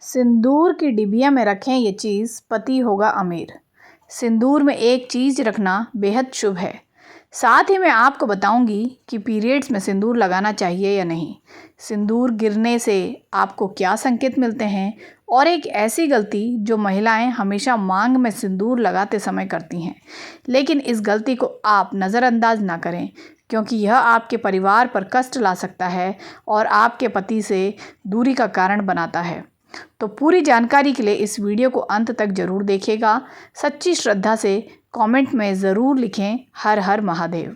सिंदूर की डिबिया में रखें ये चीज़, पति होगा अमीर। सिंदूर में एक चीज़ रखना बेहद शुभ है। साथ ही मैं आपको बताऊंगी कि पीरियड्स में सिंदूर लगाना चाहिए या नहीं, सिंदूर गिरने से आपको क्या संकेत मिलते हैं और एक ऐसी गलती जो महिलाएं हमेशा मांग में सिंदूर लगाते समय करती हैं, लेकिन इस गलती को आप नज़रअंदाज ना करें क्योंकि यह आपके परिवार पर कष्ट ला सकता है और आपके पति से दूरी का कारण बनाता है। तो पूरी जानकारी के लिए इस वीडियो को अंत तक ज़रूर देखिएगा। सच्ची श्रद्धा से कमेंट में ज़रूर लिखें हर हर महादेव।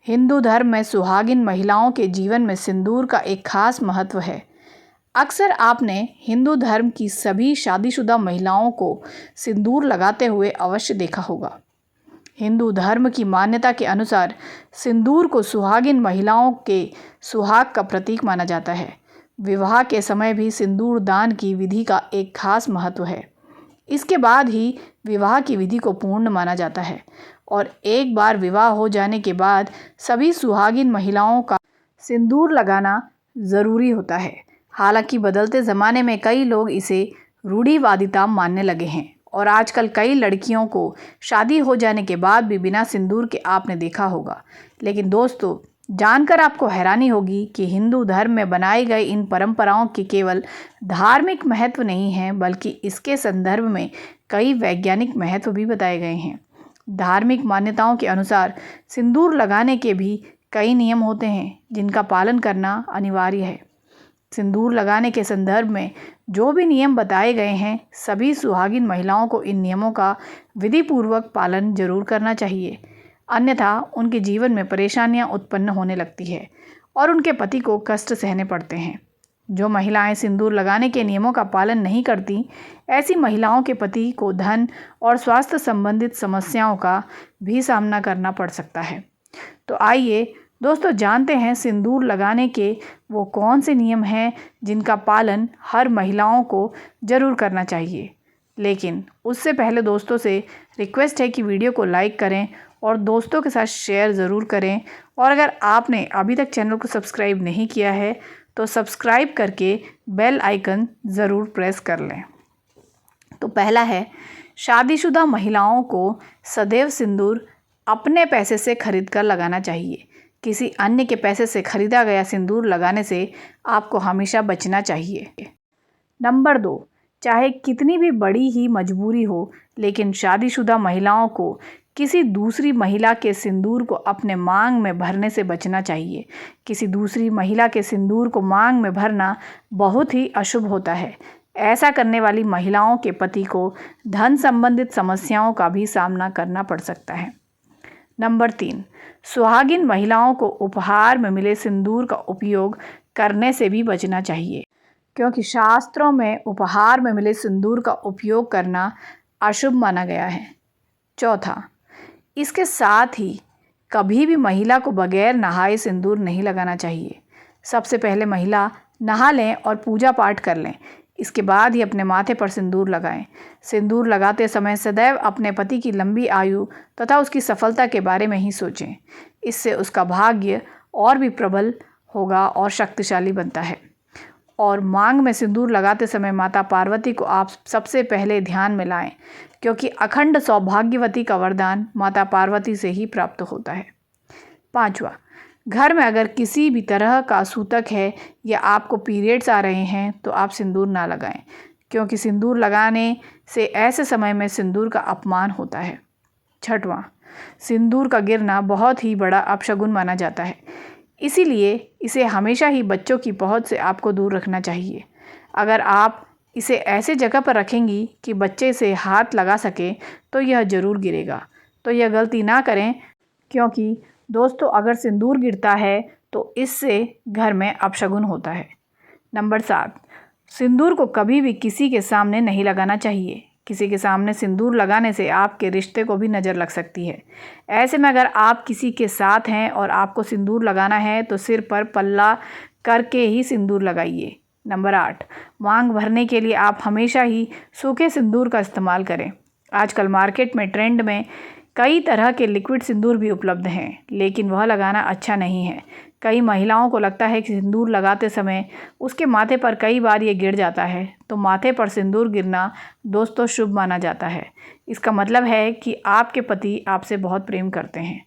हिंदू धर्म में सुहागिन महिलाओं के जीवन में सिंदूर का एक खास महत्व है। अक्सर आपने हिंदू धर्म की सभी शादीशुदा महिलाओं को सिंदूर लगाते हुए अवश्य देखा होगा। हिंदू धर्म की मान्यता के अनुसार सिंदूर को सुहागिन महिलाओं के सुहाग का प्रतीक माना जाता है। विवाह के समय भी सिंदूर दान की विधि का एक खास महत्व है। इसके बाद ही विवाह की विधि को पूर्ण माना जाता है और एक बार विवाह हो जाने के बाद सभी सुहागिन महिलाओं का सिंदूर लगाना ज़रूरी होता है। हालांकि बदलते ज़माने में कई लोग इसे रूढ़िवादिता मानने लगे हैं और आजकल कई लड़कियों को शादी हो जाने के बाद भी बिना सिंदूर के आपने देखा होगा। लेकिन दोस्तों, जानकर आपको हैरानी होगी कि हिंदू धर्म में बनाई गई इन परंपराओं की केवल धार्मिक महत्व नहीं है, बल्कि इसके संदर्भ में कई वैज्ञानिक महत्व भी बताए गए हैं। धार्मिक मान्यताओं के अनुसार सिंदूर लगाने के भी कई नियम होते हैं जिनका पालन करना अनिवार्य है। सिंदूर लगाने के संदर्भ में जो भी नियम बताए गए हैं, सभी सुहागिन महिलाओं को इन नियमों का विधिपूर्वक पालन जरूर करना चाहिए, अन्यथा उनके जीवन में परेशानियां उत्पन्न होने लगती है और उनके पति को कष्ट सहने पड़ते हैं। जो महिलाएं सिंदूर लगाने के नियमों का पालन नहीं करती, ऐसी महिलाओं के पति को धन और स्वास्थ्य संबंधित समस्याओं का भी सामना करना पड़ सकता है। तो आइए दोस्तों, जानते हैं सिंदूर लगाने के वो कौन से नियम हैं जिनका पालन हर महिलाओं को ज़रूर करना चाहिए। लेकिन उससे पहले दोस्तों से रिक्वेस्ट है कि वीडियो को लाइक करें और दोस्तों के साथ शेयर ज़रूर करें, और अगर आपने अभी तक चैनल को सब्सक्राइब नहीं किया है तो सब्सक्राइब करके बेल आइकन ज़रूर प्रेस कर लें। तो पहला है, शादीशुदा महिलाओं को सदैव सिंदूर अपने पैसे से खरीद कर लगाना चाहिए। किसी अन्य के पैसे से खरीदा गया सिंदूर लगाने से आपको हमेशा बचना चाहिए। नंबर 2, चाहे कितनी भी बड़ी ही मजबूरी हो, लेकिन शादीशुदा महिलाओं को किसी दूसरी महिला के सिंदूर को अपने मांग में भरने से बचना चाहिए। किसी दूसरी महिला के सिंदूर को मांग में भरना बहुत ही अशुभ होता है। ऐसा करने वाली महिलाओं के पति को धन संबंधित समस्याओं का भी सामना करना पड़ सकता है। नंबर 3, सुहागिन महिलाओं को उपहार में मिले सिंदूर का उपयोग करने से भी बचना चाहिए, क्योंकि शास्त्रों में उपहार में मिले सिंदूर का उपयोग करना अशुभ माना गया है। चौथा, इसके साथ ही कभी भी महिला को बगैर नहाए सिंदूर नहीं लगाना चाहिए। सबसे पहले महिला नहा लें और पूजा पाठ कर लें, इसके बाद ही अपने माथे पर सिंदूर लगाएं। सिंदूर लगाते समय सदैव अपने पति की लंबी आयु तथा उसकी सफलता के बारे में ही सोचें। इससे उसका भाग्य और भी प्रबल होगा और शक्तिशाली बनता है। और मांग में सिंदूर लगाते समय माता पार्वती को आप सबसे पहले ध्यान में लाएं, क्योंकि अखंड सौभाग्यवती का वरदान माता पार्वती से ही प्राप्त होता है। 5वां, घर में अगर किसी भी तरह का सूतक है या आपको पीरियड्स आ रहे हैं तो आप सिंदूर ना लगाएं, क्योंकि सिंदूर लगाने से ऐसे समय में सिंदूर का अपमान होता है। 6वां, सिंदूर का गिरना बहुत ही बड़ा अपशगुन माना जाता है, इसीलिए इसे हमेशा ही बच्चों की पहुंच से आपको दूर रखना चाहिए। अगर आप इसे ऐसे जगह पर रखेंगी कि बच्चे से हाथ लगा सके तो यह ज़रूर गिरेगा। तो यह गलती ना करें, क्योंकि दोस्तों अगर सिंदूर गिरता है तो इससे घर में अपशगुन होता है। नंबर 7, सिंदूर को कभी भी किसी के सामने नहीं लगाना चाहिए। किसी के सामने सिंदूर लगाने से आपके रिश्ते को भी नज़र लग सकती है। ऐसे में अगर आप किसी के साथ हैं और आपको सिंदूर लगाना है तो सिर पर पल्ला करके ही सिंदूर लगाइए। नंबर 8, मांग भरने के लिए आप हमेशा ही सूखे सिंदूर का इस्तेमाल करें। आजकल मार्केट में ट्रेंड में कई तरह के लिक्विड सिंदूर भी उपलब्ध हैं, लेकिन वह लगाना अच्छा नहीं है। कई महिलाओं को लगता है कि सिंदूर लगाते समय उसके माथे पर कई बार ये गिर जाता है, तो माथे पर सिंदूर गिरना दोस्तों शुभ माना जाता है। इसका मतलब है कि आपके पति आपसे बहुत प्रेम करते हैं।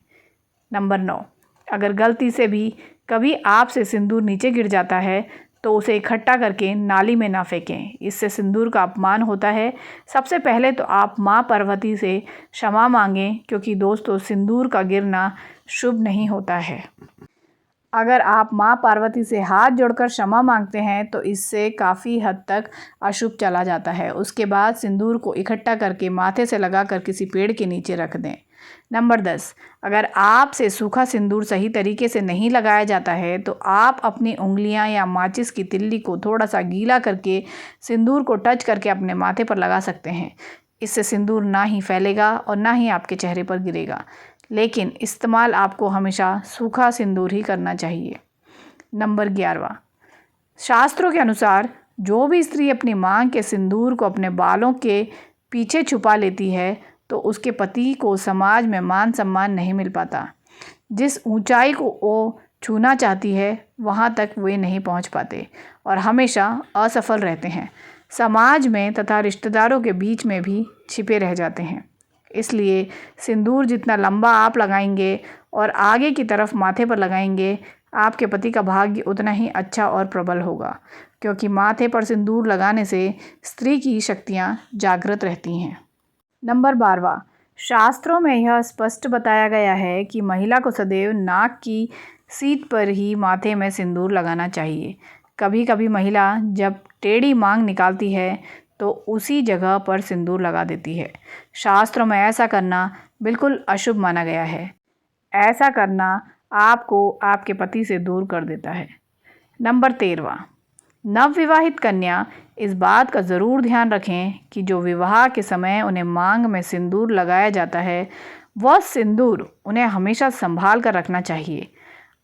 नंबर 9, अगर गलती से भी कभी आपसे सिंदूर नीचे गिर जाता है तो उसे इकट्ठा करके नाली में ना फेंकें, इससे सिंदूर का अपमान होता है। सबसे पहले तो आप माँ पार्वती से क्षमा मांगें, क्योंकि दोस्तों सिंदूर का गिरना शुभ नहीं होता है। अगर आप माँ पार्वती से हाथ जोड़कर क्षमा मांगते हैं तो इससे काफ़ी हद तक अशुभ चला जाता है। उसके बाद सिंदूर को इकट्ठा करके माथे से लगाकर किसी पेड़ के नीचे रख दें। नंबर 10, अगर आपसे सूखा सिंदूर सही तरीके से नहीं लगाया जाता है तो आप अपनी उंगलियां या माचिस की तिल्ली को थोड़ा सा गीला करके सिंदूर को टच करके अपने माथे पर लगा सकते हैं। इससे सिंदूर ना ही फैलेगा और ना ही आपके चेहरे पर गिरेगा, लेकिन इस्तेमाल आपको हमेशा सूखा सिंदूर ही करना चाहिए। नंबर 11, शास्त्रों के अनुसार जो भी स्त्री अपनी मांग के सिंदूर को अपने बालों के पीछे छुपा लेती है तो उसके पति को समाज में मान सम्मान नहीं मिल पाता। जिस ऊंचाई को वो छूना चाहती है वहाँ तक वे नहीं पहुँच पाते और हमेशा असफल रहते हैं। समाज में तथा रिश्तेदारों के बीच में भी छिपे रह जाते हैं। इसलिए सिंदूर जितना लंबा आप लगाएंगे और आगे की तरफ माथे पर लगाएंगे, आपके पति का भाग्य उतना ही अच्छा और प्रबल होगा, क्योंकि माथे पर सिंदूर लगाने से स्त्री की शक्तियाँ जागृत रहती हैं। नंबर 12, शास्त्रों में यह स्पष्ट बताया गया है कि महिला को सदैव नाक की सीट पर ही माथे में सिंदूर लगाना चाहिए। कभी कभी महिला जब टेढ़ी मांग निकालती है तो उसी जगह पर सिंदूर लगा देती है। शास्त्रों में ऐसा करना बिल्कुल अशुभ माना गया है। ऐसा करना आपको आपके पति से दूर कर देता है। नंबर 13, नवविवाहित कन्या इस बात का ज़रूर ध्यान रखें कि जो विवाह के समय उन्हें मांग में सिंदूर लगाया जाता है वह सिंदूर उन्हें हमेशा संभाल कर रखना चाहिए,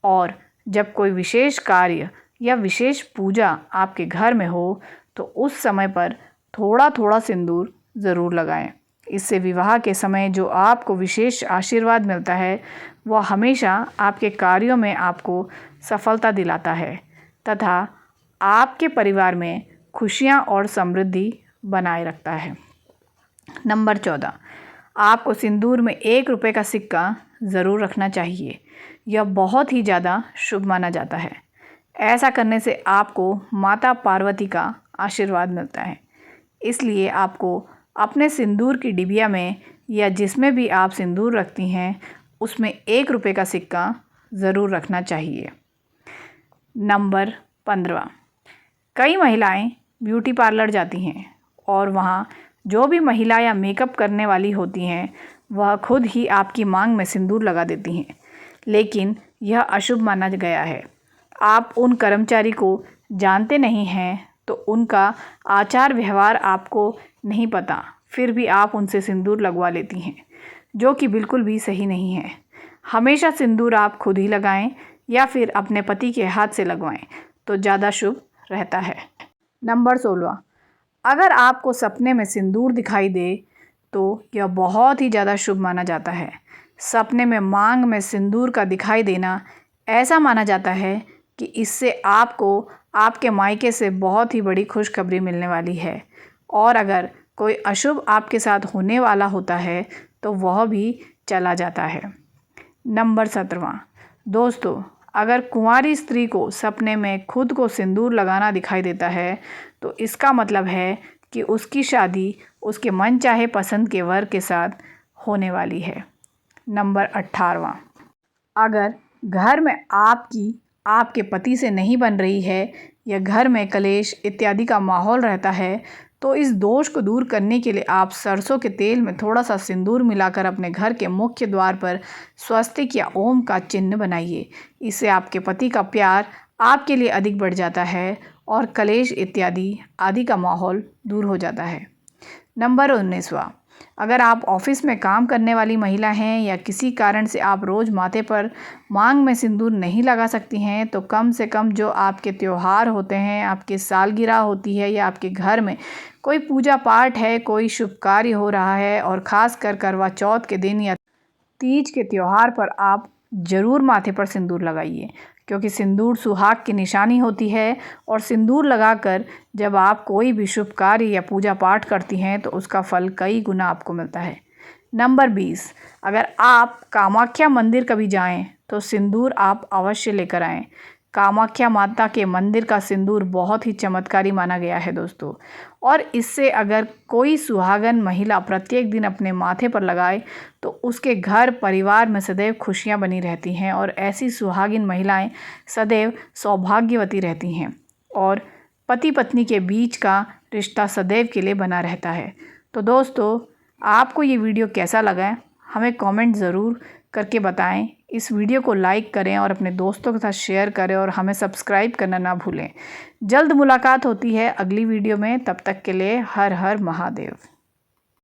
और जब कोई विशेष कार्य या विशेष पूजा आपके घर में हो तो उस समय पर थोड़ा थोड़ा सिंदूर ज़रूर लगाएं। इससे विवाह के समय जो आपको विशेष आशीर्वाद मिलता है वह हमेशा आपके कार्यों में आपको सफलता दिलाता है तथा आपके परिवार में खुशियां और समृद्धि बनाए रखता है। नंबर 14, आपको सिंदूर में 1 रुपये का सिक्का ज़रूर रखना चाहिए। यह बहुत ही ज़्यादा शुभ माना जाता है। ऐसा करने से आपको माता पार्वती का आशीर्वाद मिलता है। इसलिए आपको अपने सिंदूर की डिबिया में या जिसमें भी आप सिंदूर रखती हैं उसमें 1 रुपये का सिक्का ज़रूर रखना चाहिए। नंबर 15, कई महिलाएं ब्यूटी पार्लर जाती हैं और वहाँ जो भी महिला या मेकअप करने वाली होती हैं वह खुद ही आपकी मांग में सिंदूर लगा देती हैं, लेकिन यह अशुभ माना गया है। आप उन कर्मचारी को जानते नहीं हैं तो उनका आचार व्यवहार आपको नहीं पता, फिर भी आप उनसे सिंदूर लगवा लेती हैं, जो कि बिल्कुल भी सही नहीं है। हमेशा सिंदूर आप खुद ही लगाएं या फिर अपने पति के हाथ से लगवाएं तो ज़्यादा शुभ रहता है। नंबर 16, अगर आपको सपने में सिंदूर दिखाई दे तो यह बहुत ही ज़्यादा शुभ माना जाता है। सपने में मांग में सिंदूर का दिखाई देना ऐसा माना जाता है कि इससे आपको आपके मायके से बहुत ही बड़ी खुशखबरी मिलने वाली है, और अगर कोई अशुभ आपके साथ होने वाला होता है तो वह भी चला जाता है। नंबर 17, दोस्तों अगर कुंवारी स्त्री को सपने में खुद को सिंदूर लगाना दिखाई देता है तो इसका मतलब है कि उसकी शादी उसके मनचाहे पसंद के वर के साथ होने वाली है। नंबर 18, अगर घर में आपके पति से नहीं बन रही है या घर में कलेश इत्यादि का माहौल रहता है तो इस दोष को दूर करने के लिए आप सरसों के तेल में थोड़ा सा सिंदूर मिलाकर अपने घर के मुख्य द्वार पर स्वस्तिक या ओम का चिन्ह बनाइए। इससे आपके पति का प्यार आपके लिए अधिक बढ़ जाता है और कलेश इत्यादि आदि का माहौल दूर हो जाता है। नंबर 19, अगर आप ऑफिस में काम करने वाली महिला हैं या किसी कारण से आप रोज़ माथे पर मांग में सिंदूर नहीं लगा सकती हैं तो कम से कम जो आपके त्यौहार होते हैं, आपकी सालगिरह होती है या आपके घर में कोई पूजा पाठ है, कोई शुभ कार्य हो रहा है और ख़ास कर करवा चौथ के दिन या तीज के त्यौहार पर आप ज़रूर माथे पर सिंदूर लगाइए, क्योंकि सिंदूर सुहाग की निशानी होती है और सिंदूर लगाकर जब आप कोई भी शुभ कार्य या पूजा पाठ करती हैं तो उसका फल कई गुना आपको मिलता है। नंबर 20, अगर आप कामाख्या मंदिर कभी जाएं तो सिंदूर आप अवश्य लेकर आएं। कामाख्या माता के मंदिर का सिंदूर बहुत ही चमत्कारी माना गया है दोस्तों, और इससे अगर कोई सुहागन महिला प्रत्येक दिन अपने माथे पर लगाए तो उसके घर परिवार में सदैव खुशियां बनी रहती हैं और ऐसी सुहागिन महिलाएं सदैव सौभाग्यवती रहती हैं और पति पत्नी के बीच का रिश्ता सदैव के लिए बना रहता है। तो दोस्तों, आपको ये वीडियो कैसा लगा हमें कमेंट ज़रूर करके बताएं। इस वीडियो को लाइक करें और अपने दोस्तों के साथ शेयर करें और हमें सब्सक्राइब करना ना भूलें। जल्द मुलाकात होती है अगली वीडियो में, तब तक के लिए हर हर महादेव।